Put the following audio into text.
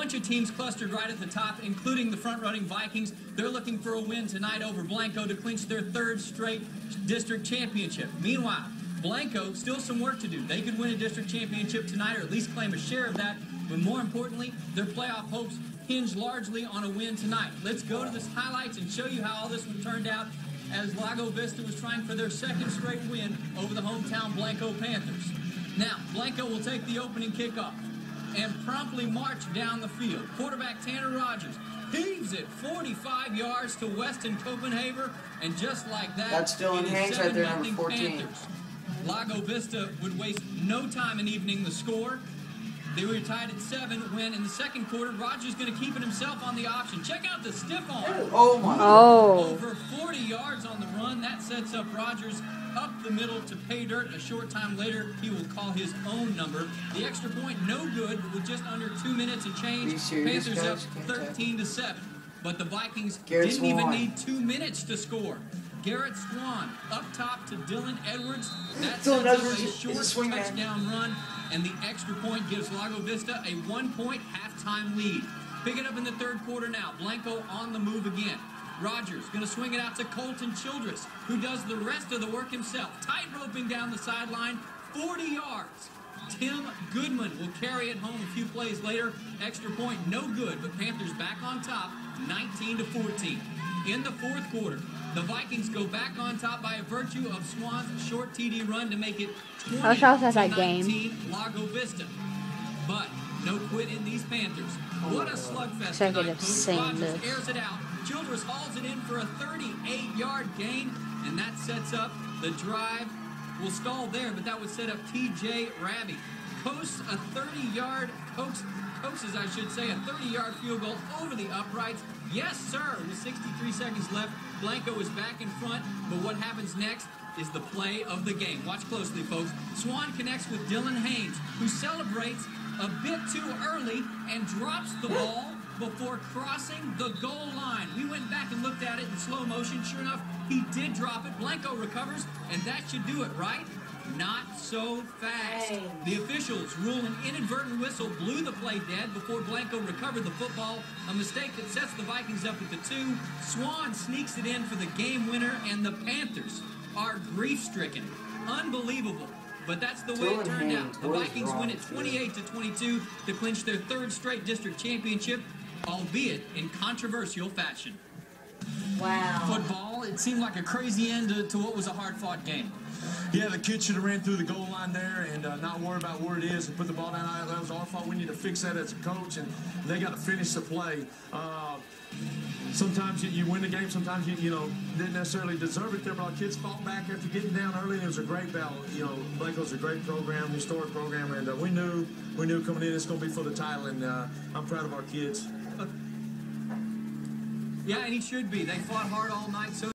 bunch of teams clustered right at the top, including the front-running Vikings. They're looking for a win tonight over Blanco to clinch their third straight district championship. Meanwhile, Blanco, still some work to do. They could win a district championship tonight, or at least claim a share of that. But more importantly, their playoff hopes hinge largely on a win tonight. Let's go to the highlights and show you how all this one turned out as Lago Vista was trying for their second straight win over the hometown Blanco Panthers. Now, Blanco will take the opening kickoff and promptly march down the field. Quarterback Tanner Rogers heaves it 45 yards to Weston Copenhagen, and just like that, that's Dylan Haynes right there, number 14. Panthers. Lago Vista would waste no time in evening the score. They were tied at 7 when, in the second quarter, Rogers going to keep it himself on the option. Check out the stiff arm. Oh, my. Oh. Over 40 yards on the run. That sets up Rogers up the middle to pay dirt. A short time later, he will call his own number. The extra point, no good, but with just under 2 minutes of change, Panthers up 13-7. But the Vikings didn't even need 2 minutes to score. Garrett Swan up top to Dylan Edwards. That sets up a short touchdown run, and the extra point gives Lago Vista a 1-point halftime lead. Pick it up in the third quarter now. Blanco on the move again. Rogers going to swing it out to Colton Childress, who does the rest of the work himself. Tight roping down the sideline, 40 yards. Tim Goodman will carry it home a few plays later. Extra point, no good, but Panthers back on top, 19-14. In the fourth quarter, the Vikings go back on top by a virtue of Swan's short TD run to make it 20-19 Lago Vista. But no quit in these Panthers. What a slugfest tonight, folks. Rogers airs it out. Childress hauls it in for a 38-yard gain, and that sets up the drive. Will stall there, but that would set up T.J. Rabbie. Coasts a 30-yard, coasts, I should say, a 30-yard field goal over the uprights. Yes, sir. With 63 seconds left, Blanco is back in front, but what happens next is the play of the game. Watch closely, folks. Swan connects with Dylan Haynes, who celebrates a bit too early and drops the ball before crossing the goal line. We went back and looked at it in slow motion. Sure enough, he did drop it. Blanco recovers, and that should do it, right? Not so fast. Hey. The officials rule an inadvertent whistle blew the play dead before Blanco recovered the football. A mistake that sets the Vikings up at the 2. Swan sneaks it in for the game winner, and the Panthers are grief-stricken. Unbelievable. But that's the way it turned out. The Vikings win it 28-22 to clinch their third straight district championship, albeit in controversial fashion. Wow. Football, it seemed like a crazy end to what was a hard-fought game. Yeah, the kid should have ran through the goal line there and not worry about where it is and put the ball down. That was our fault. We need to fix that as a coach, and they got to finish the play. Sometimes you win the game. Sometimes you didn't necessarily deserve it there, but our kids fought back after getting down early. It was a great battle. Blanco's a great program, historic program, and we knew coming in it's going to be for the title, and I'm proud of our kids. Yeah, and he should be. They fought hard all night. So